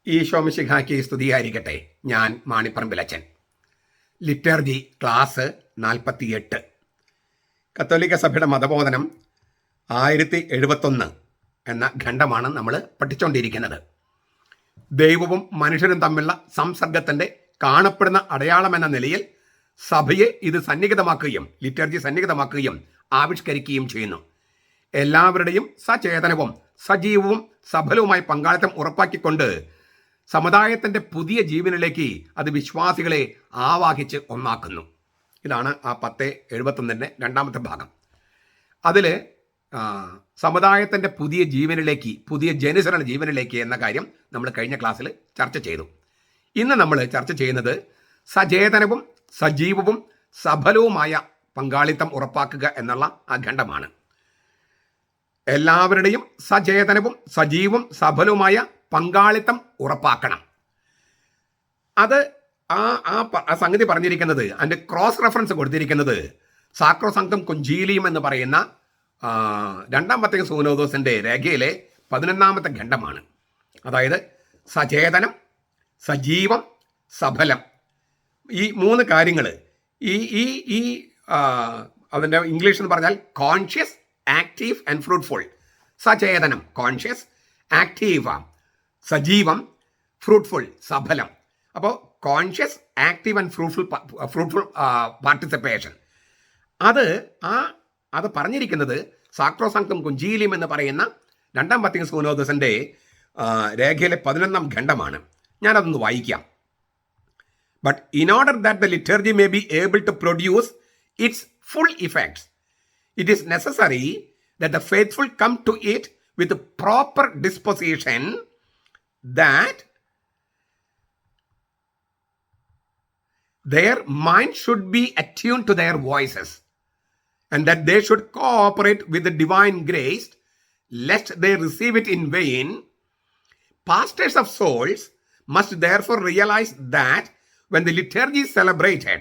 ഈശോ മിശിഹായ്ക്ക് സ്തുതിയായിരിക്കട്ടെ. ഞാൻ മാണിപ്പറമ്പിലച്ചൻ. Liturgy class 48. കത്തോലിക്ക സഭയുടെ മതബോധനം 1071 എന്ന ഖണ്ഡമാണ് നമ്മൾ പഠിച്ചുകൊണ്ടിരിക്കുന്നത്. ദൈവവും മനുഷ്യരും തമ്മിലുള്ള സംസർഗത്തിൻ്റെ കാണപ്പെടുന്ന അടയാളം എന്ന നിലയിൽ സഭയെ ഇത് സന്നിഹിതമാക്കുകയും ലിറ്റർജി സന്നിഹിതമാക്കുകയും ആവിഷ്കരിക്കുകയും ചെയ്യുന്നു. എല്ലാവരുടെയും സചേതനവും സജീവവും സഫലവുമായ പങ്കാളിത്തം ഉറപ്പാക്കിക്കൊണ്ട് സമുദായത്തിൻ്റെ പുതിയ ജീവനിലേക്ക് അത് വിശ്വാസികളെ ആവാഹിച്ച് ഒന്നാക്കുന്നു. ഇതാണ് ആ 1071 രണ്ടാമത്തെ ഭാഗം. അതിൽ സമുദായത്തിൻ്റെ പുതിയ ജീവനിലേക്ക്, പുതിയ ജനുസരണ ജീവനിലേക്ക് എന്ന കാര്യം നമ്മൾ കഴിഞ്ഞ ക്ലാസ്സിൽ ചർച്ച ചെയ്തു. ഇന്ന് നമ്മൾ ചർച്ച ചെയ്യുന്നത് സചേതനവും സജീവവും സഫലവുമായ പങ്കാളിത്തം ഉറപ്പാക്കുക എന്നുള്ള ആ ഖണ്ഡമാണ്. എല്ലാവരുടെയും സചേതനവും സജീവവും സഫലവുമായ പങ്കാളിത്തം ഉറപ്പാക്കണം. അത് ആ സംഗതി പറഞ്ഞിരിക്കുന്നത്, അതിൻ്റെ ക്രോസ് റെഫറൻസ് കൊടുത്തിരിക്കുന്നത് സാക്രോസാങ്ക്തും കൊഞ്ചീലിയം എന്ന് പറയുന്ന രണ്ടാം വത്തിക്കാൻ സൂനോദോസിൻ്റെ രേഖയിലെ 11ാമത്തെ ഖണ്ഡമാണ്. അതായത് സചേതനം, സജീവം, സഫലം, ഈ 3 കാര്യങ്ങൾ. ഈ അതിൻ്റെ ഇംഗ്ലീഷ് എന്ന് പറഞ്ഞാൽ കോൺഷ്യസ്, ആക്റ്റീവ് ആൻഡ് ഫ്രൂട്ട്ഫുൾ. സചേതനം കോൺഷ്യസ്, ആക്റ്റീവ് സജീവം, ഫ്രൂട്ട്ഫുൾ സഫലം. അപ്പോൾ conscious, active and fruitful participation. അത് പറഞ്ഞിരിക്കുന്നത് സാക്രോസാങ്ക്തും കൊഞ്ചീലിയം എന്ന് പറയുന്ന രണ്ടാം വത്തിക്കാൻ സൂനോദോസിൻ്റെ രേഖയിലെ 11ാം ഖണ്ഡമാണ്. ഞാനതൊന്ന് വായിക്കാം. But in order that the liturgy may be able to produce its full effects, it is necessary that the faithful come to it with a proper disposition, that their mind should be attuned to their voices, and that they should cooperate with the divine grace, lest they receive it in vain. Pastors of souls must therefore realize that when the liturgy is celebrated,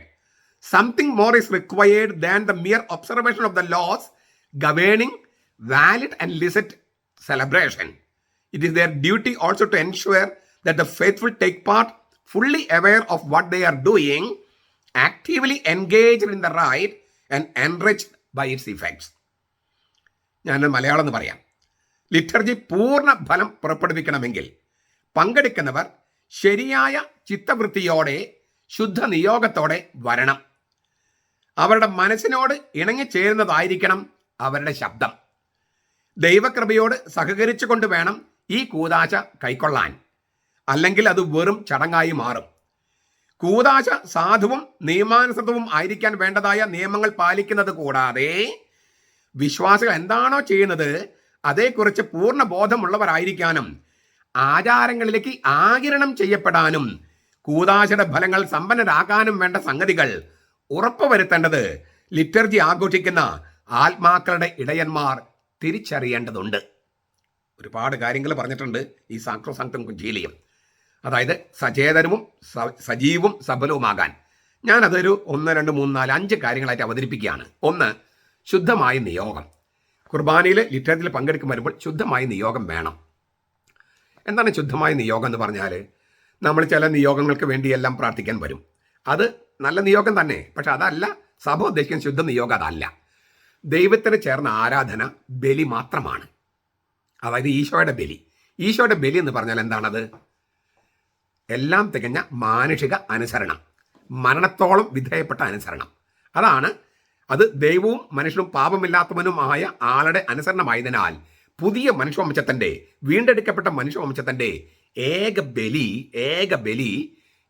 something more is required than the mere observation of the laws governing valid and licit celebration. It is their duty also to ensure that the faithful take part, fully aware of what they are doing, actively engaged in the rite and enriched by its effects. ഞാൻ മലയാളം എന്ന് പറയാം. Liturgy പൂർണ്ണ ഫലം പുറപ്പെടുവിക്കണമെങ്കിൽ പങ്കെടുക്കുന്നവർ ശരിയായ ചിത്തവൃത്തിയോടെ, ശുദ്ധ നിയോഗത്തോടെ വരണം. അവരുടെ മനസ്സിനോട് ഇണങ്ങിച്ചേരുന്നതായിരിക്കണം അവരുടെ ശബ്ദം. ദൈവകൃപയോട് സഹകരിച്ചുകൊണ്ട് വേണം ഈ കൂദാശ കൈക്കൊള്ളാൻ, അല്ലെങ്കിൽ അത് വെറും ചടങ്ങായി മാറും. കൂദാശ സാധുവും നിയമാനുസൃതവും ആയിരിക്കാൻ വേണ്ടതായ നിയമങ്ങൾ പാലിക്കുന്നത് കൂടാതെ വിശ്വാസികൾ എന്താണോ ചെയ്യുന്നത് അതേക്കുറിച്ച് പൂർണ്ണ ബോധമുള്ളവരായിരിക്കാനും ആചാരങ്ങളിലേക്ക് ആഗിരണം ചെയ്യപ്പെടാനും കൂദാശയുടെ ഫലങ്ങൾ സമ്പന്നരാകാനും വേണ്ട സംഗതികൾ ഉറപ്പുവരുത്തേണ്ടത് ലിറ്റർജി ആഘോഷിക്കുന്ന ആത്മാക്കളുടെ ഇടയന്മാർ തിരിച്ചറിയേണ്ടതുണ്ട്. ഒരുപാട് കാര്യങ്ങൾ പറഞ്ഞിട്ടുണ്ട് ഈ സാക്രോസാങ്ക്തും കൊഞ്ചീലിയം. അതായത് സചേതനവും സജീവവും സഫലവുമാകാൻ ഞാനതൊരു 1, 2, 3, 4, 5 കാര്യങ്ങളായിട്ട് അവതരിപ്പിക്കുകയാണ്. 1, ശുദ്ധമായ നിയോഗം. കുർബാനയിൽ ലിറ്റർജിയിൽ പങ്കെടുക്കും വരുമ്പോൾ ശുദ്ധമായ നിയോഗം വേണം. എന്താണ് ശുദ്ധമായ നിയോഗം എന്ന് പറഞ്ഞാൽ, നമ്മൾ ചില നിയോഗങ്ങൾക്ക് വേണ്ടിയെല്ലാം പ്രാർത്ഥിക്കാൻ വരും. അത് നല്ല നിയോഗം തന്നെ, പക്ഷെ അതല്ല സഭ ഉദ്ദേശിക്കുന്ന ശുദ്ധ നിയോഗം. അതല്ല. ദൈവത്തിന് ചേർന്ന ആരാധന ബലി മാത്രമാണ്. അതായത് ഈശോയുടെ ബലി. ഈശോയുടെ ബലി എന്ന് പറഞ്ഞാൽ എന്താണത്? എല്ലാം തികഞ്ഞ മാനുഷിക അനുസരണം, മരണത്തോളം വിധേയപ്പെട്ട അനുസരണം. അത് ദൈവവും മനുഷ്യനും പാപമില്ലാത്തവനുമായ ആളുടെ അനുസരണമായതിനാൽ പുതിയ മനുഷ്യവംശത്തിൻ്റെ, വീണ്ടെടുക്കപ്പെട്ട മനുഷ്യവംശത്തിൻ്റെ ഏക ബലി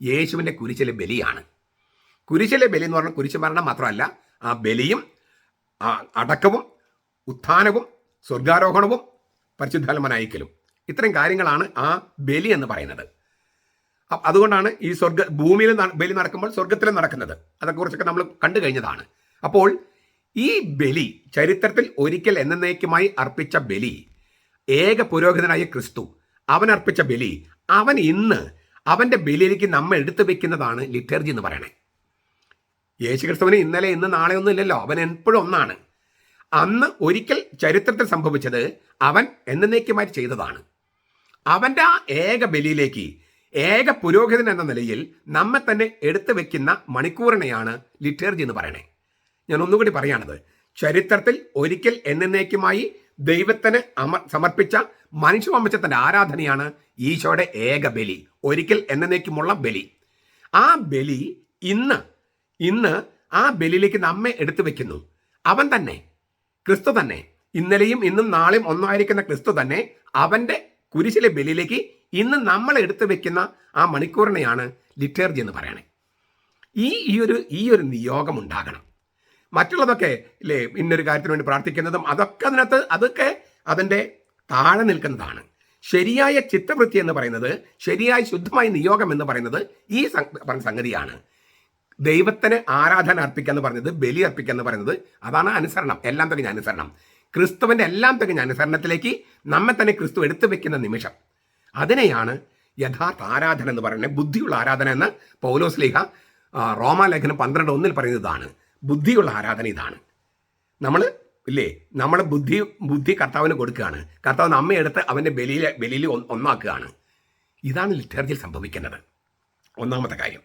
യേശുവിൻ്റെ കുരിശിലെ ബലിയാണ്. കുരിശിലെ ബലി എന്ന് പറഞ്ഞാൽ കുരിശ് മരണം മാത്രമല്ല, ആ ബലിയും അടക്കവും ഉത്ഥാനവും സ്വർഗാരോഹണവും പരിശുദ്ധാത്മാനയക്കലും, ഇത്രയും കാര്യങ്ങളാണ് ആ ബലി എന്ന് പറയുന്നത്. അതുകൊണ്ടാണ് ഈ ഭൂമിയിൽ ബലി നടക്കുമ്പോൾ സ്വർഗത്തിലും നടക്കുന്നത്. അതേക്കുറിച്ചൊക്കെ നമ്മൾ കണ്ടു കഴിഞ്ഞതാണ്. അപ്പോൾ ഈ ബലി ചരിത്രത്തിൽ ഒരിക്കൽ എന്നേക്കുമായി അർപ്പിച്ച ബലി, ഏക പുരോഹിതനായ ക്രിസ്തു അവൻ അർപ്പിച്ച ബലി, അവൻ ഇന്ന് അവൻ്റെ ബലിയിലേക്ക് നമ്മൾ എടുത്തു വെക്കുന്നതാണ് ലിറ്റർജി എന്ന് പറയണേ. യേശു ക്രിസ്തുവിന് ഇന്നലെ ഇന്ന് നാളെ ഒന്നും ഇല്ലല്ലോ, അവൻ എപ്പോഴും ഒന്നാണ്. അന്ന് ഒരിക്കൽ ചരിത്രത്തിൽ സംഭവിച്ചത് അവൻ എന്നേക്കുമായി ചെയ്തതാണ്. അവൻ്റെ ആ ഏക ബലിയിലേക്ക് ഏക പുരോഹിതൻ എന്ന നിലയിൽ നമ്മെ തന്നെ എടുത്തു വെക്കുന്ന മണിക്കൂറിനെയാണ് ലിറ്റർജി എന്ന് പറയണേ. ഞാൻ ഒന്നുകൂടി പറയാണത്, ചരിത്രത്തിൽ ഒരിക്കൽ എന്നേക്കുമായി ദൈവത്തിന് സമർപ്പിച്ച മനുഷ്യവംശത്തിൻ്റെ ആരാധനയാണ് ഈശോയുടെ ഏക ബലി, ഒരിക്കൽ എന്നേക്കുമുള്ള ബലി. ആ ബലി ഇന്ന് ആ ബലിയിലേക്ക് നമ്മെ എടുത്തു വെക്കുന്നു. അവൻ തന്നെ, ക്രിസ്തു തന്നെ, ഇന്നലെയും ഇന്നും നാളെയും ഒന്നായിരിക്കുന്ന ക്രിസ്തു തന്നെ അവൻ്റെ കുരിശിലെ ബലിയിലേക്ക് ഇന്ന് നമ്മൾ എടുത്തു വെക്കുന്ന ആ മണിക്കൂറിനെയാണ് ലിറ്റർജി എന്ന് പറയണേ. ഈ ഒരു നിയോഗം ഉണ്ടാകണം. മറ്റുള്ളതൊക്കെ ഇല്ലേ, ഇന്നൊരു കാര്യത്തിന് വേണ്ടി പ്രാർത്ഥിക്കുന്നതും അതൊക്കെ അതിൻ്റെ താഴെ നിൽക്കുന്നതാണ്. ശരിയായ ചിത്തവൃത്തി എന്ന് പറയുന്നത്, ശരിയായ ശുദ്ധമായ നിയോഗം എന്ന് പറയുന്നത് ഈ സംഗതിയാണ്. ദൈവത്തിന് ആരാധന അർപ്പിക്കുക എന്ന് പറയുന്നത്, ബലി അർപ്പിക്കുക എന്ന് പറയുന്നത്, അതാണ് അനുസരണം, എല്ലാം തികഞ്ഞ അനുസരണം. ക്രിസ്തുവിൻ്റെ എല്ലാം തികഞ്ഞ അനുസരണത്തിലേക്ക് നമ്മെ തന്നെ ക്രിസ്തു എടുത്തു വെക്കുന്ന നിമിഷം, അതിനെയാണ് യഥാർത്ഥ ആരാധന എന്ന് പറയുന്നത്, ബുദ്ധിയുള്ള ആരാധന എന്ന് പൗലോസ് ലേഖ റോമാലേഖനം 12:1 പറയുന്നതാണ്. ബുദ്ധിയുള്ള ആരാധന ഇതാണ്. നമ്മൾ ബുദ്ധി കർത്താവിന് കൊടുക്കുകയാണ്. കർത്താവ് നമ്മെ എടുത്ത് അവൻ്റെ ബലിയിൽ ഒന്നാക്കുകയാണ്. ഇതാണ് ലിറ്റർജിയിൽ സംഭവിക്കുന്നത്. ഒന്നാമത്തെ കാര്യം.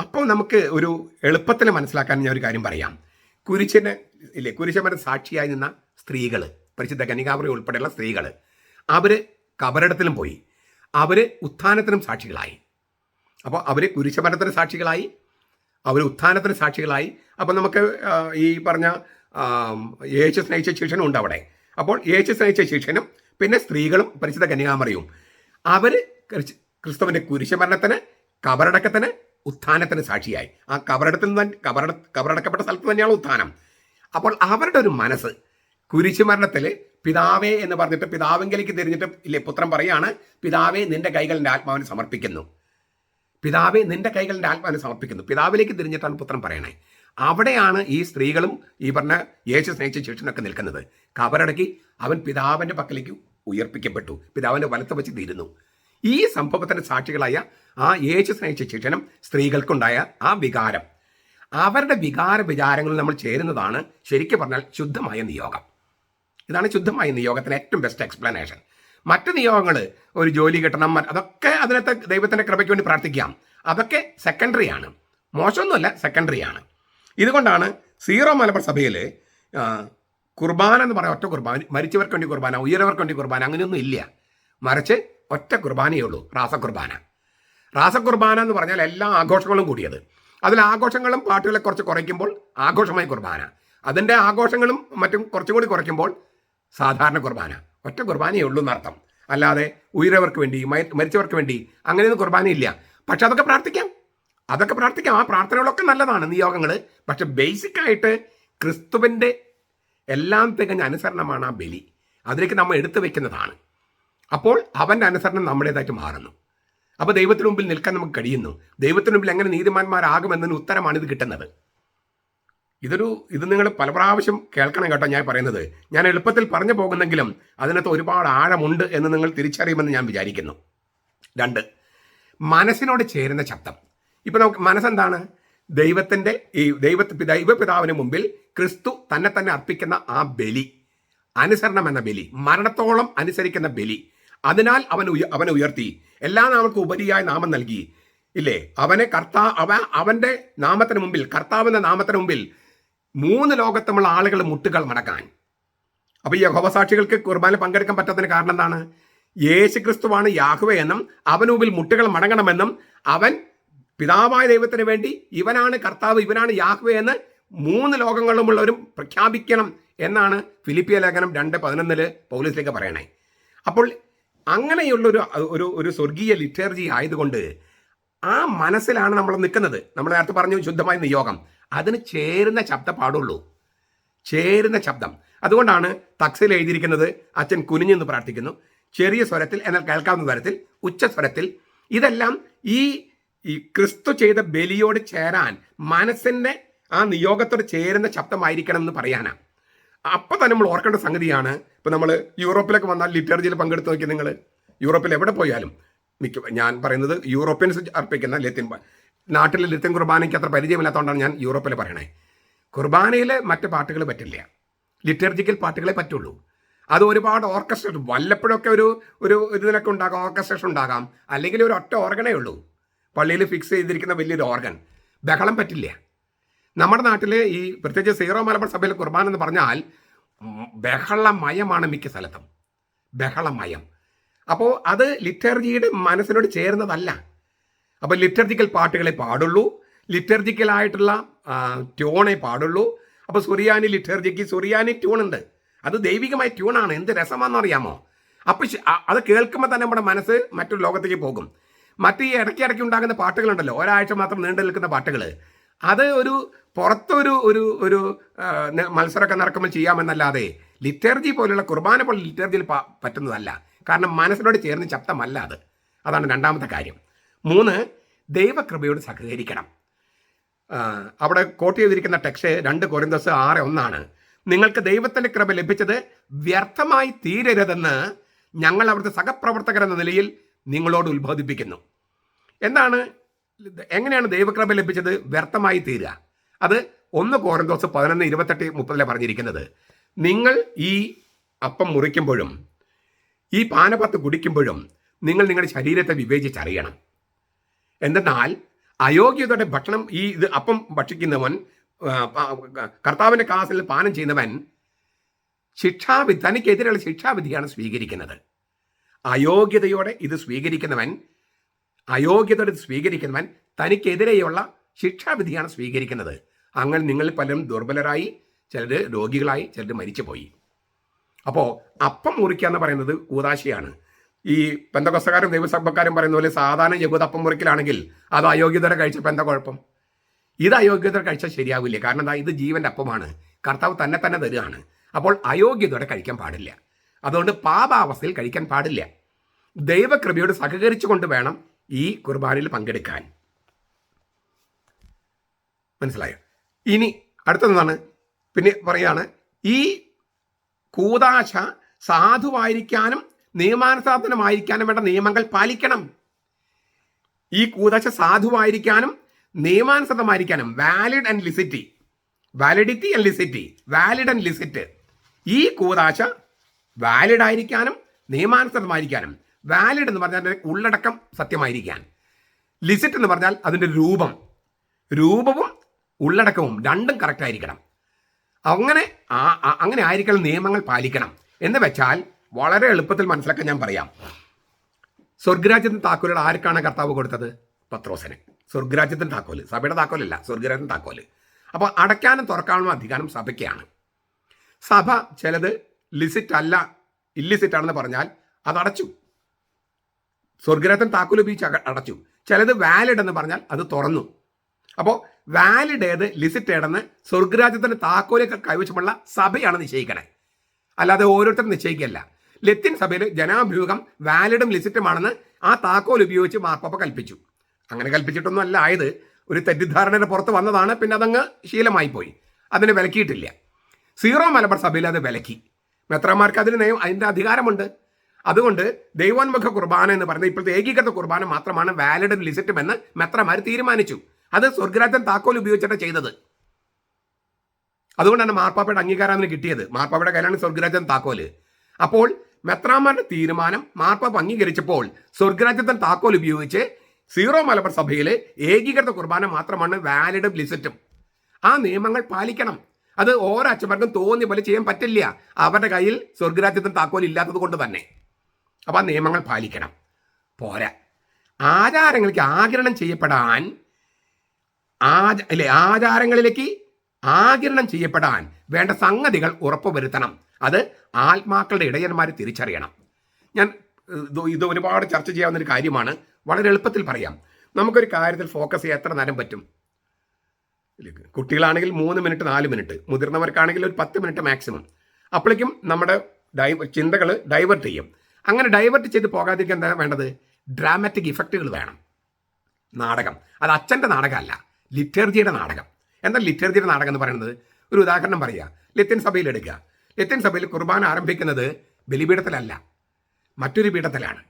അപ്പോൾ നമുക്ക് ഒരു എളുപ്പത്തിൽ മനസ്സിലാക്കാൻ ഞാൻ ഒരു കാര്യം പറയാം. കുരിശമര സാക്ഷിയായി നിന്ന സ്ത്രീകൾ, പരിശുദ്ധ കന്യകാമറി ഉൾപ്പെടെയുള്ള സ്ത്രീകൾ, അവർ കബറിടത്തിലും പോയി, അവർ ഉത്ഥാനത്തിനും സാക്ഷികളായി. അപ്പോൾ അവർ കുരിശമരത്തിന് സാക്ഷികളായി, അവർ ഉത്ഥാനത്തിന് സാക്ഷികളായി. അപ്പോൾ നമുക്ക് ഈ പറഞ്ഞ യേശു സ്നേഹിച്ച ശിഷ്യനും ഉണ്ട് അവിടെ. അപ്പോൾ യേശു സ്നേഹിച്ച ശിഷ്യനും പിന്നെ സ്ത്രീകളും പരിശുദ്ധ കന്യകാമറിയും അവർ ക്രിസ്തുവിൻ്റെ കുരിശമരണത്തിന്, കബറടക്കത്തിന്, ഉത്ഥാനത്തിന് സാക്ഷിയായി. ആ കബറടക്കപ്പെട്ട സ്ഥലത്ത് തന്നെയാണ് ഉത്ഥാനം. അപ്പോൾ അവരുടെ ഒരു മനസ്സ് കുരിശുമരണത്തിൽ പിതാവേ എന്ന് പറഞ്ഞിട്ട് പിതാവിങ്കലേക്ക് തിരിഞ്ഞിട്ട് പുത്രൻ പറയാണ്, പിതാവേ നിന്റെ കൈകൾ എൻ്റെ ആത്മാവിനെ സമർപ്പിക്കുന്നു. പിതാവേ നിന്റെ കൈകൾ എൻ്റെ ആത്മാവിനെ സമർപ്പിക്കുന്നു. പിതാവിലേക്ക് തിരിഞ്ഞിട്ടാണ് പുത്രൻ പറയണേ. അവിടെയാണ് ഈ സ്ത്രീകളും ഈ പറഞ്ഞ യേശു സ്നേഹിച്ച ശിഷ്യനൊക്കെ നിൽക്കുന്നത്. കബറടക്കി അവൻ പിതാവിൻ്റെ പക്കലേക്ക് ഉയർപ്പിക്കപ്പെട്ടു, പിതാവിൻ്റെ വലത്ത് വെച്ച് തീരുന്നു. ഈ സംഭവത്തിൻ്റെ സാക്ഷികളായ ആ യേശു സ്നേഹിച്ച ശിഷ്യനും സ്ത്രീകൾക്കുണ്ടായ ആ വികാരം, അവരുടെ വിചാരങ്ങളിൽ നമ്മൾ ചേരുന്നതാണ് ശരിക്കും പറഞ്ഞാൽ ശുദ്ധമായ നിയോഗം. ഇതാണ് ശുദ്ധമായ നിയോഗത്തിന് ഏറ്റവും ബെസ്റ്റ് എക്സ്പ്ലനേഷൻ. മറ്റ് നിയോഗങ്ങൾ, ഒരു ജോലി കിട്ടണം, അതൊക്കെ അതിനകത്ത് ദൈവത്തിൻ്റെ കൃപയ്ക്ക് വേണ്ടി പ്രാർത്ഥിക്കാം. അതൊക്കെ സെക്കൻഡറിയാണ്, മോശമൊന്നുമല്ല, സെക്കൻഡറിയാണ്. ഇതുകൊണ്ടാണ് സീറോ മലബാർ സഭയിൽ കുർബാന എന്ന് പറയാം, ഒറ്റ കുർബാന, മരിച്ചവർക്ക് വേണ്ടി കുർബാന, ഉയരവർക്ക് വേണ്ടി കുർബാന, അങ്ങനെയൊന്നും ഇല്ല. മറിച്ച് ഒറ്റ കുർബാനയേ ഉള്ളൂ, റാസകുർബാന. റാസകുർബാന എന്ന് പറഞ്ഞാൽ എല്ലാ ആഘോഷങ്ങളും കൂടിയത്. അതിൽ ആഘോഷങ്ങളും പാട്ടുകളെ കുറച്ച് കുറയ്ക്കുമ്പോൾ ആഘോഷമായ കുർബാന, അതിൻ്റെ ആഘോഷങ്ങളും മറ്റും കുറച്ചും കൂടി കുറയ്ക്കുമ്പോൾ സാധാരണ കുർബാന. ഒറ്റ കുർബാനയേ ഉള്ളൂ എന്നർത്ഥം. അല്ലാതെ ഉയരവർക്ക് വേണ്ടി, മരിച്ചവർക്ക് വേണ്ടി അങ്ങനെയൊന്നും കുർബാനയില്ല. പക്ഷെ അതൊക്കെ പ്രാർത്ഥിക്കാം. ആ പ്രാർത്ഥനകളൊക്കെ നല്ലതാണ്, നിയോഗങ്ങൾ. പക്ഷെ ബേസിക്കായിട്ട് ക്രിസ്തുവിൻ്റെ എല്ലാം തികഞ്ഞ അനുസരണമാണ് ആ ബലി. അതിലേക്ക് നമ്മൾ എടുത്തു വെക്കുന്നതാണ്. അപ്പോൾ അവൻ്റെ അനുസരണം നമ്മുടേതായിട്ട് മാറുന്നു. അപ്പോൾ ദൈവത്തിന് മുമ്പിൽ നിൽക്കാൻ നമുക്ക് കഴിയുന്നു. ദൈവത്തിന് മുമ്പിൽ എങ്ങനെ നീതിമാന്മാരാകുമെന്നതിന് ഉത്തരമാണ് ഇത് കിട്ടുന്നത്. ഇത് നിങ്ങൾ പല പ്രാവശ്യം കേൾക്കണം കേട്ടോ. ഞാൻ പറയുന്നത് ഞാൻ എളുപ്പത്തിൽ പറഞ്ഞു പോകുന്നെങ്കിലും അതിനകത്ത് ഒരുപാട് ആഴമുണ്ട് എന്ന് നിങ്ങൾ തിരിച്ചറിയുമെന്ന് ഞാൻ വിചാരിക്കുന്നു. 2, മനസ്സിനോട് ചേരുന്ന ശബ്ദം. ഇപ്പം നമുക്ക് മനസ്സെന്താണ്? ദൈവപിതാവിന് മുമ്പിൽ ക്രിസ്തു തന്നെ അർപ്പിക്കുന്ന ആ ബലി, അനുസരണം എന്ന ബലി, മരണത്തോളം അനുസരിക്കുന്ന ബലി. അതിനാൽ അവനെ ഉയർത്തി, എല്ലാ നാമർക്കും ഉപരിയായ നാമം നൽകി, ഇല്ലേ? അവന്റെ നാമത്തിന് മുമ്പിൽ, കർത്താവിന്റെ നാമത്തിന് മുമ്പിൽ 3 ലോകത്തുമുള്ള ആളുകൾ മുട്ടുകൾ മടക്കാൻ. അപ്പൊ ഈ യഹോവസാക്ഷികൾക്ക് കുർബാന പങ്കെടുക്കാൻ പറ്റാത്തതിന് കാരണം എന്താണ്? യേശു ക്രിസ്തുവാണ് യാഹ്വേ എന്നും അവന് മുമ്പിൽ മുട്ടുകൾ മടങ്ങണമെന്നും അവൻ പിതാവായ ദൈവത്തിന് വേണ്ടി ഇവനാണ് കർത്താവ്, ഇവനാണ് യാഹ്വേ എന്ന് 3 ലോകങ്ങളിലുമുള്ളവരും പ്രഖ്യാപിക്കണം എന്നാണ് ഫിലിപ്പിയ ലേഖനം 2:11 പൗലോസിലേക്ക് പറയണേ. അപ്പോൾ അങ്ങനെയുള്ള ഒരു സ്വർഗീയ ലിറ്റർജി ആയതുകൊണ്ട് ആ മനസ്സിലാണ് നമ്മൾ നിൽക്കുന്നത്. നമ്മൾ നേരത്തെ പറഞ്ഞു ശുദ്ധമായ നിയോഗം, അതിന് ചേരുന്ന ശബ്ദം പാടുള്ളൂ, ചേരുന്ന ശബ്ദം. അതുകൊണ്ടാണ് തക്സയിൽ എഴുതിയിരിക്കുന്നത്, അച്ഛൻ കുനിഞ്ഞെന്ന് പ്രാർത്ഥിക്കുന്നു, ചെറിയ സ്വരത്തിൽ എന്നാൽ കേൾക്കാവുന്ന തരത്തിൽ, ഉച്ചസ്വരത്തിൽ. ഇതെല്ലാം ഈ ക്രിസ്തു ചെയ്ത ബലിയോട് ചേരാൻ, മനസ്സിൻ്റെ ആ നിയോഗത്തോട് ചേരുന്ന ശബ്ദമായിരിക്കണം എന്ന് പറയാനാണ്. അപ്പം തന്നെ നമ്മൾ ഓർക്കേണ്ട സംഗതിയാണ്. ഇപ്പം നമ്മൾ യൂറോപ്പിലൊക്കെ വന്നാൽ ലിറ്റർജിയിൽ പങ്കെടുത്ത് നോക്കി, നിങ്ങൾ യൂറോപ്പിൽ എവിടെ പോയാലും, ഞാൻ പറയുന്നത് യൂറോപ്യൻസ് അർപ്പിക്കുന്ന നാട്ടിലെ ലത്തിൻ കുർബാനയ്ക്ക് അത്ര പരിചയമില്ലാത്തതുകൊണ്ടാണ് ഞാൻ യൂറോപ്പിൽ പറയണേ. കുർബാനയിൽ മറ്റ് പാട്ടുകൾ പറ്റില്ല, ലിറ്റർജിക്കൽ പാട്ടുകളെ പറ്റുള്ളൂ. അത് ഒരുപാട് ഓർക്കസ്ട്രേഷൻ, വല്ലപ്പോഴൊക്കെ ഒരു ഒരു ഇതിലൊക്കെ ഉണ്ടാകാം, ഓർക്കസ്ട്രേഷൻ ഉണ്ടാകാം, അല്ലെങ്കിൽ ഒരു ഒറ്റ ഓർഗനേ ഉള്ളൂ പള്ളിയിൽ ഫിക്സ് ചെയ്തിരിക്കുന്ന വലിയൊരു ഓർഗൻ. ബഹളം പറ്റില്ല. നമ്മുടെ നാട്ടിൽ ഈ പ്രത്യേകിച്ച് സീറോ മലബാർ സഭയിലെ കുർബാന എന്ന് പറഞ്ഞാൽ ബഹളമയമാണ് മിക്ക സ്ഥലത്തും, ബഹളമയം. അപ്പോൾ അത് ലിറ്റർജിയുടെ മനസ്സിനോട് ചേർന്നതല്ല. അപ്പോൾ ലിറ്റർജിക്കൽ പാട്ടുകളെ പാടുള്ളൂ, ലിറ്റർജിക്കലായിട്ടുള്ള ട്യൂണേ പാടുള്ളൂ. അപ്പോൾ സുറിയാനി ലിറ്റർജിക്ക് സുറിയാനി ട്യൂണുണ്ട്, അത് ദൈവികമായ ട്യൂണാണ്. എന്ത് രസമാണെന്നറിയാമോ? അപ്പോൾ അത് കേൾക്കുമ്പോൾ തന്നെ നമ്മുടെ മനസ്സ് മറ്റൊരു ലോകത്തേക്ക് പോകും. മറ്റ് ഈ ഇടയ്ക്കിടയ്ക്ക് ഉണ്ടാകുന്ന പാട്ടുകളുണ്ടല്ലോ, ഒരാഴ്ച മാത്രം നീണ്ടു നിൽക്കുന്ന പാട്ടുകൾ, അത് ഒരു പുറത്തൊരു ഒരു ഒരു മത്സരമൊക്കെ നടക്കുമ്പോൾ ചെയ്യാമെന്നല്ലാതെ ലിറ്റർജി പോലുള്ള കുർബാന പോലെ ലിറ്റർജിയിൽ പറ്റുന്നതല്ല. കാരണം മനസ്സിനോട് ചേർന്ന് ശബ്ദമല്ല അത്. അതാണ് രണ്ടാമത്തെ കാര്യം. 3, ദൈവകൃപയോട് സഹകരിക്കണം. അവിടെ കോട്ട് ചെയ്തിരിക്കുന്ന ടെക്സ്റ്റ് 2 കൊരിന്തോസ് 6:1 നിങ്ങൾക്ക് ദൈവത്തിൻ്റെ കൃപ ലഭിച്ചത് വ്യർത്ഥമായി തീരരുതെന്ന് ഞങ്ങൾ അവിടുത്തെ സഹപ്രവർത്തകരെന്ന നിലയിൽ നിങ്ങളോട് ഉത്ബോധിപ്പിക്കുന്നു. എങ്ങനെയാണ് ദൈവകൃപ ലഭിച്ചത് വ്യർത്ഥമായി തീരുക? അത് 1 കൊരിന്തോസ് 11:28-30 പറഞ്ഞിരിക്കുന്നത്. നിങ്ങൾ ഈ അപ്പം മുറിക്കുമ്പോഴും ഈ പാനപത്ത് കുടിക്കുമ്പോഴും നിങ്ങൾ നിങ്ങളുടെ ശരീരത്തെ വിവേചിച്ചറിയണം. എന്തെന്നാൽ അയോഗ്യതയുടെ ഭക്ഷണം ഇത് അപ്പം ഭക്ഷിക്കുന്നവൻ, കർത്താവിൻ്റെ കാസിൽ പാനം ചെയ്യുന്നവൻ തനിക്കെതിരെയുള്ള ശിക്ഷാവിധിയാണ് സ്വീകരിക്കുന്നത്. അയോഗ്യതയോടെ ഇത് സ്വീകരിക്കുന്നവൻ തനിക്കെതിരെയുള്ള ശിക്ഷാവിധിയാണ് സ്വീകരിക്കുന്നത്. അങ്ങനെ നിങ്ങൾ പലരും ദുർബലരായി, ചിലർ രോഗികളായി, ചിലർ മരിച്ചുപോയി. അപ്പോൾ അപ്പം മുറിക്കുക എന്ന് പറയുന്നത് കൂദാശയാണ്. ഈ പെന്തക്കോസ്തക്കാരും ദൈവസഭക്കാരും പറയുന്ന പോലെ സാധാരണ യഹൂദ അപ്പം മുറിക്കലാണെങ്കിൽ അത് അയോഗ്യതയുടെ കഴിച്ചപ്പോൾ എന്താ കുഴപ്പം? ഇത് അയോഗ്യതയുടെ കഴിച്ചാൽ ശരിയാവില്ല. കാരണം ഇത് ജീവൻ്റെ അപ്പമാണ്, കർത്താവ് തന്നെ തരുകയാണ്. അപ്പോൾ അയോഗ്യതയോടെ കഴിക്കാൻ പാടില്ല. അതുകൊണ്ട് പാപാവസ്ഥയിൽ കഴിക്കാൻ പാടില്ല. ദൈവകൃപയോട് സഹകരിച്ചുകൊണ്ട് വേണം ഈ കുർബാനയിൽ പങ്കെടുക്കാൻ. മനസ്സിലായോ? ഇനി അടുത്തതാണ്, പിന്നെ പറയാണ്, ഈ കൂദാശ സാധുവായിരിക്കാനും നിയമാനുസൃതമായിരിക്കാനും വേണ്ട നിയമങ്ങൾ പാലിക്കണം. ഈ കൂദാശ സാധുവായിരിക്കാനും നിയമാനുസൃതമായിരിക്കാനും, valid and liceity, validity and liceity, valid and licit. ഈ കൂദാശ വാലിഡ് ആയിരിക്കാനും നിയമാനുസൃതമായിരിക്കാനും, വാലിഡ് എന്ന് പറഞ്ഞാൽ ഉള്ളടക്കം സത്യമായിരിക്കാൻ, ലിസിറ്റ് എന്ന് പറഞ്ഞാൽ അതിൻ്റെ രൂപവും ഉള്ളടക്കവും രണ്ടും കറക്റ്റ് ആയിരിക്കണം. അങ്ങനെ ആയിരിക്കണം, നിയമങ്ങൾ പാലിക്കണം. എന്ന് വെച്ചാൽ വളരെ എളുപ്പത്തിൽ മനസ്സിലാക്കാൻ ഞാൻ പറയാം. സ്വർഗരാജ്യത്തിൻ്റെ താക്കോലുകൾ ആർക്കാണ് കർത്താവ് കൊടുത്തത്? പത്രോസിന്. സ്വർഗരാജ്യത്തിൻ്റെ താക്കോല്, സഭയുടെ താക്കോലല്ല, സ്വർഗരാജ്യത്തിൻ്റെ താക്കോല്. അപ്പോൾ അടയ്ക്കാനും തുറക്കാനും അധികാരം സഭയ്ക്കാണ്. സഭ ചിലത് ലിസിറ്റ് അല്ല, ഇല്ലിസിറ്റ് ആണെന്ന് പറഞ്ഞാൽ അത് അടച്ചു, സ്വർഗരാജ്യത്തിൻ്റെ താക്കോൽ ഉപയോഗിച്ച് അടച്ചു. ചിലത് വാലിഡ് എന്ന് പറഞ്ഞാൽ അത് തുറന്നു. അപ്പോൾ വാലിഡ് ഏത്, ലിസിറ്റ് ഏതെന്ന് സ്വർഗരാജ്യത്തിൻ്റെ താക്കോലൊക്കെ കൈവശമുള്ള സഭയാണ് നിശ്ചയിക്കണേ, അല്ലാതെ ഓരോരുത്തരും നിശ്ചയിക്കല്ല. ലത്തീൻ സഭയിൽ ജനാഭിമുഖം വാലിഡും ലിസിറ്റുമാണെന്ന് ആ താക്കോൽ ഉപയോഗിച്ച് മാർപ്പാപ്പ കൽപ്പിച്ചു. അങ്ങനെ കൽപ്പിച്ചിട്ടൊന്നും അല്ല ആയത്, ഒരു തെറ്റിദ്ധാരണയുടെ പുറത്ത് വന്നതാണ്. പിന്നെ അതങ്ങ് ശീലമായി പോയി, അതിനെ വിലക്കിയിട്ടില്ല. സീറോ മലബാർ സഭയിൽ അത് വിലക്കി. മെത്രാന്മാർക്ക് അതിൻ്റെ അധികാരമുണ്ട്. അതുകൊണ്ട് ദൈവോന്മുഖ കുർബാന എന്ന് പറയുന്നത് ഇപ്പോഴത്തെ ഏകീകൃത കുർബാന മാത്രമാണ് വാലിഡും ലിസിറ്റും എന്ന് മെത്രാന്മാർ തീരുമാനിച്ചു. അത് സ്വർഗരാജ്യം താക്കോൽ ഉപയോഗിച്ചിട്ട് ചെയ്തത്. അതുകൊണ്ടാണ് മാർപ്പാപ്പയുടെ അംഗീകാരം അതിന് കിട്ടിയത്. മാർപ്പാപ്പയുടെ കയ്യിലാണ് സ്വർഗരാജ്യം താക്കോല്. അപ്പോൾ മെത്രാന്മാരുടെ തീരുമാനം മാർപ്പാപ്പ അംഗീകരിച്ചപ്പോൾ സ്വർഗരാജ്യത്തിൻ്റെ താക്കോൽ ഉപയോഗിച്ച് സീറോ മലബാർ സഭയിൽ ഏകീകൃത കുർബാന മാത്രമാണ് വാലിഡും ലിസിറ്റും. ആ നിയമങ്ങൾ പാലിക്കണം. അത് ഓരോ അച്ഛന്മാർക്കും തോന്നിയ പോലെ ചെയ്യാൻ പറ്റില്ല, അവരുടെ കയ്യിൽ സ്വർഗരാജ്യത്തിൻ്റെ താക്കോൽ ഇല്ലാത്തത് കൊണ്ട് തന്നെ. അപ്പോൾ ആ നിയമങ്ങൾ പാലിക്കണം. പോരാ, ആചാരങ്ങൾക്ക് ആഗിരണം ചെയ്യപ്പെടാൻ ആചാരങ്ങളിലേക്ക് ആഗിരണം ചെയ്യപ്പെടാൻ വേണ്ട സംഗതികൾ ഉറപ്പുവരുത്തണം. അത് ആത്മാക്കളുടെ ഇടയന്മാർ തിരിച്ചറിയണം. ഇത് ഒരുപാട് ചർച്ച ചെയ്യാവുന്നൊരു കാര്യമാണ്. വളരെ എളുപ്പത്തിൽ പറയാം. നമുക്കൊരു കാര്യത്തിൽ ഫോക്കസ് ചെയ്യാൻ എത്ര നേരം പറ്റും? കുട്ടികളാണെങ്കിൽ 3 മിനിറ്റ് 4 മിനിറ്റ്, മുതിർന്നവർക്കാണെങ്കിൽ ഒരു 10 മിനിറ്റ് മാക്സിമം. അപ്പോഴേക്കും നമ്മുടെ ചിന്തകൾ ഡൈവേർട്ട് ചെയ്യും. അങ്ങനെ ഡൈവേർട്ട് ചെയ്ത് പോകാതിരിക്കാൻ എന്താ വേണ്ടത്? ഡ്രാമാറ്റിക് ഇഫക്റ്റുകൾ വേണം. നാടകം, അത് അച്ഛൻ്റെ നാടകമല്ല, ലിറ്റർജിയുടെ നാടകം. എന്താ ലിറ്റർജിയുടെ നാടകം എന്ന് പറയുന്നത്? ഒരു ഉദാഹരണം പറയുക. ലത്തീൻ സഭയിൽ എടുക്കുക. ലത്തീൻ സഭയിൽ കുർബാന ആരംഭിക്കുന്നത് ബലിപീഠത്തിലല്ല, മറ്റൊരു പീഠത്തിലാണ്.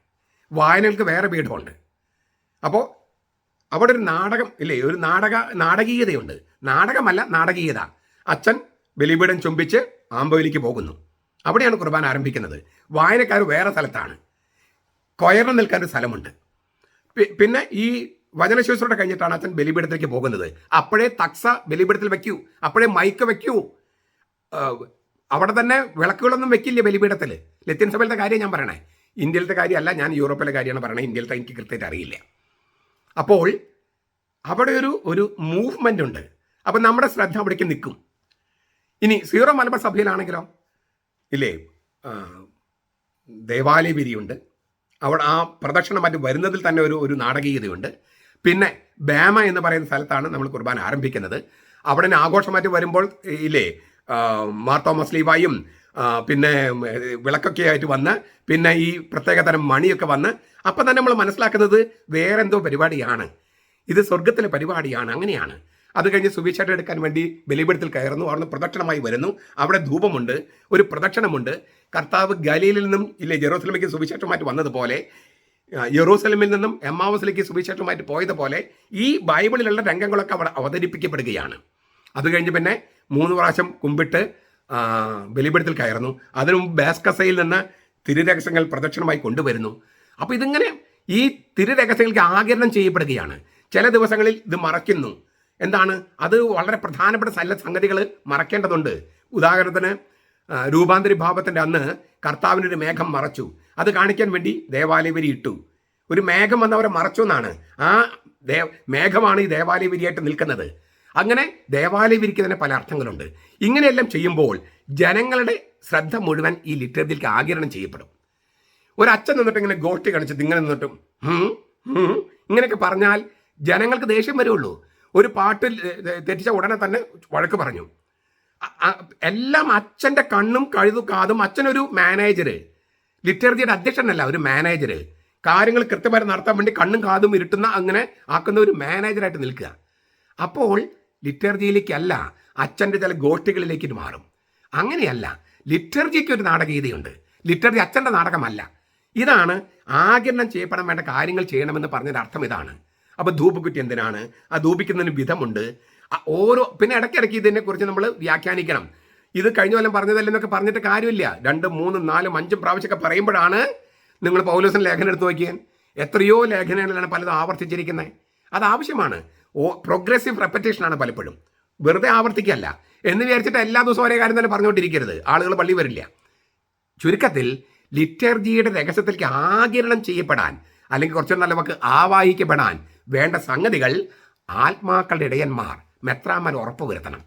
വായനകൾക്ക് വേറെ പീഠമുണ്ട്. അപ്പോൾ അവിടെ ഒരു നാടകം ഇല്ലേ, ഒരു നാടകീയതയുണ്ട്. നാടകമല്ല, നാടകീയത. അച്ഛൻ ബലിപീഠം ചുംബിച്ച് ആമ്പയിലേക്ക് പോകുന്നു. അവിടെയാണ് കുർബാന ആരംഭിക്കുന്നത്. വായനക്കാർ വേറെ സ്ഥലത്താണ്, കൊയറിന് നിൽക്കാൻ ഒരു സ്ഥലമുണ്ട്. പിന്നെ ഈ വചനശുശ്രൂഷ കഴിഞ്ഞിട്ടാണ് അച്ഛൻ ബലിപീഠത്തിലേക്ക് പോകുന്നത്. അപ്പോഴേ തക്സ ബലിപീഠത്തിൽ വെക്കൂ, അപ്പോഴേ മൈക്ക് വെക്കൂ. അവിടെ തന്നെ വിളക്കുകളൊന്നും വെക്കില്ല ബലിപീഠത്തിൽ. ലത്തീൻ സഭയിലത്തെ കാര്യം ഞാൻ പറയണേ, ഇന്ത്യയിലത്തെ കാര്യമല്ല, ഞാൻ യൂറോപ്പിലെ കാര്യമാണ് പറയണത്. ഇന്ത്യയിലത്തെ എനിക്ക് കൃത്യമായിട്ട് അറിയില്ല. അപ്പോൾ അവിടെ ഒരു മൂവ്മെൻ്റ് ഉണ്ട്. അപ്പം നമ്മുടെ ശ്രദ്ധ അവിടേക്ക് നിൽക്കും. ഇനി സീറോ മലബാർ സഭയിലാണെങ്കിലോ ഇല്ലേ, ദേവാലയ വിരിയുണ്ട്. അവിടെ ആ പ്രദക്ഷിണം മറ്റ് വരുന്നതിൽ തന്നെ ഒരു നാടകീയതയുണ്ട്. പിന്നെ ബേമ എന്ന് പറയുന്ന സ്ഥലത്താണ് നമ്മൾ കുർബാന ആരംഭിക്കുന്നത്. അവിടെ ആഘോഷമായിട്ട് വരുമ്പോൾ ഇല്ലേ, മാർ തോമസ് ലീവായും പിന്നെ വിളക്കൊക്കെ ആയിട്ട് വന്ന് പിന്നെ ഈ പ്രത്യേകതരം മണിയൊക്കെ വന്ന് അപ്പം തന്നെ നമ്മൾ മനസ്സിലാക്കുന്നത് വേറെന്തോ പരിപാടിയാണ്, ഇത് സ്വർഗത്തിലെ പരിപാടിയാണ്. അങ്ങനെയാണ്. അത് കഴിഞ്ഞ് സുവിശേഷം എടുക്കാൻ വേണ്ടി ബലിപീഠത്തിൽ കയറുന്നു. അവിടുന്ന് പ്രദക്ഷിണമായി വരുന്നു. അവിടെ ധൂപമുണ്ട്, ഒരു പ്രദക്ഷിണമുണ്ട്. കർത്താവ് ഗലീലിൽ നിന്നും ഇല്ലേ ജെറൂസലമിലേക്ക് സുവിശേഷമായിട്ട് വന്നതുപോലെ, യെറൂസലമിൽ നിന്നും എമ്മാവസിലേക്ക് സുവിശേഷമായിട്ട് പോയതുപോലെ ഈ ബൈബിളിലുള്ള രംഗങ്ങളൊക്കെ അവിടെ അവതരിപ്പിക്കപ്പെടുകയാണ്. അത് കഴിഞ്ഞ് പിന്നെ 3 പ്രാവശ്യം കുമ്പിട്ട് ബലിപീഠത്തിൽ കയറുന്നു. അതിനു മുമ്പ് ബേസ്കസയിൽ നിന്ന് തിരുരഹസ്യങ്ങൾ പ്രദക്ഷിണമായി കൊണ്ടുവരുന്നു. അപ്പോൾ ഇതിങ്ങനെ ഈ തിരുരഹസ്യങ്ങൾക്ക് ആകിരണം ചെയ്യപ്പെടുകയാണ്. ചില ദിവസങ്ങളിൽ ഇത് മറയ്ക്കുന്നു. എന്താണ് അത്? വളരെ പ്രധാനപ്പെട്ട സംഗതികൾ മറക്കേണ്ടതുണ്ട്. ഉദാഹരണത്തിന് രൂപാന്തരി ഭാവത്തിൻ്റെ അന്ന് കർത്താവിനൊരു മേഘം മറച്ചു. അത് കാണിക്കാൻ വേണ്ടി ദേവാലയവരി ഇട്ടു. ഒരു മേഘം വന്നവരെ മറച്ചു എന്നാണ്. ആ മേഘമാണ് ഈ ദേവാലയവരിയായിട്ട് നിൽക്കുന്നത്. അങ്ങനെ ദേവാലയവിരിക്ക് തന്നെ പല അർത്ഥങ്ങളുണ്ട്. ഇങ്ങനെയെല്ലാം ചെയ്യുമ്പോൾ ജനങ്ങളുടെ ശ്രദ്ധ മുഴുവൻ ഈ ലിറ്ററേച്ചറിലേക്ക് ആകിരണം ചെയ്യപ്പെടും. ഒരച്ഛൻ നിന്നിട്ട് ഇങ്ങനെ ഗോഷ്ടി കാണിച്ചത് ഇങ്ങനെ നിന്നിട്ടും ഇങ്ങനെയൊക്കെ പറഞ്ഞാൽ ജനങ്ങൾക്ക് ദേഷ്യം വരുള്ളൂ. ഒരു പാട്ട് തെറ്റിച്ച ഉടനെ തന്നെ വഴക്ക് പറഞ്ഞു. എല്ലാം അച്ഛൻ്റെ കണ്ണും കാതും. അച്ഛനൊരു മാനേജര്, ലിറ്ററേച്ചറിയുടെ അധ്യക്ഷനല്ല, ഒരു മാനേജര്. കാര്യങ്ങൾ കൃത്യമായി നടത്താൻ വേണ്ടി കണ്ണും കാതും ഇരുട്ടുന്ന അങ്ങനെ ആക്കുന്ന ഒരു മാനേജറായിട്ട് നിൽക്കുക. അപ്പോൾ ലിറ്റർജിയിലേക്കല്ല, അച്ഛൻ്റെ ചില ഗോഷ്ഠികളിലേക്ക് ഇത് മാറും. അങ്ങനെയല്ല, ലിറ്റർജിക്ക് ഒരു നാടകീയതയുണ്ട്. ലിറ്റർജി അച്ഛൻ്റെ നാടകമല്ല. ഇതാണ് ആകിരണം ചെയ്യപ്പെടാൻ വേണ്ട കാര്യങ്ങൾ ചെയ്യണമെന്ന് പറഞ്ഞതിൻ്റെ അർത്ഥം ഇതാണ്. അപ്പോൾ ധൂപക്കുറ്റി എന്തിനാണ്? ആ ധൂപിക്കുന്നതിന് വിധമുണ്ട്. പിന്നെ ഇടയ്ക്കിടയ്ക്ക് ഇതിനെക്കുറിച്ച് നമ്മൾ വ്യാഖ്യാനിക്കണം. ഇത് കഴിഞ്ഞ കൊല്ലം പറഞ്ഞതല്ലെന്നൊക്കെ പറഞ്ഞിട്ട് കാര്യമില്ല. 2, 3, 4, 5 പ്രാവശ്യമൊക്കെ പറയുമ്പോഴാണ് നിങ്ങൾ പൗലോസിൻ്റെ ലേഖനം എടുത്ത് നോക്കിയാൽ എത്രയോ ലേഖനങ്ങളിലാണ് പലതും ആവർത്തിച്ചിരിക്കുന്നത്. അത് ആവശ്യമാണ്. പ്രോഗ്രസീവ് റെപ്പറ്റേഷനാണ് പലപ്പോഴും. വെറുതെ ആവർത്തിക്കല്ല എന്ന് വിചാരിച്ചിട്ട് എല്ലാ ദിവസവും ഒരേ കാര്യം തന്നെ പറഞ്ഞുകൊണ്ടിരിക്കരുത്. ആളുകൾ പള്ളി വരില്ല. ചുരുക്കത്തിൽ ലിറ്റർജിയുടെ രഹസ്യത്തിലേക്ക് ആകിരണം ചെയ്യപ്പെടാൻ, അല്ലെങ്കിൽ കുറച്ച് നല്ല വാക്ക് ആവാഹിക്കപ്പെടാൻ വേണ്ട സംഗതികൾ ആത്മാക്കളുടെ ഇടയന്മാർ, മെത്രാന്മാർ ഉറപ്പ് വരുത്തണം.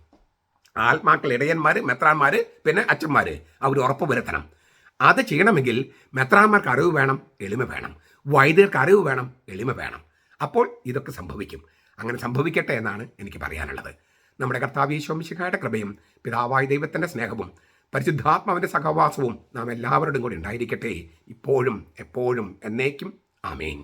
ആത്മാക്കളുടെ ഇടയന്മാർ, മെത്രാന്മാർ, പിന്നെ അച്ഛന്മാർ അവർ ഉറപ്പ് വരുത്തണം. അത് ചെയ്യണമെങ്കിൽ മെത്രാന്മാർക്ക് അറിവ് വേണം, എളിമ വേണം. വൈദികർക്ക് അറിവ് വേണം, എളിമ വേണം. അപ്പോൾ ഇതൊക്കെ സംഭവിക്കും. അങ്ങനെ സംഭവിക്കട്ടെ എന്നാണ് എനിക്ക് പറയാനുള്ളത്. നമ്മുടെ കർത്താവ് യേശു മിശിഹായുടെ കൃപയും പിതാവായ ദൈവത്തിൻ്റെ സ്നേഹവും പരിശുദ്ധാത്മാവിൻ്റെ സഹവാസവും നാം എല്ലാവരുടെയും കൂടി ഉണ്ടായിരിക്കട്ടെ, ഇപ്പോഴും എപ്പോഴും എന്നേക്കും. ആമേൻ.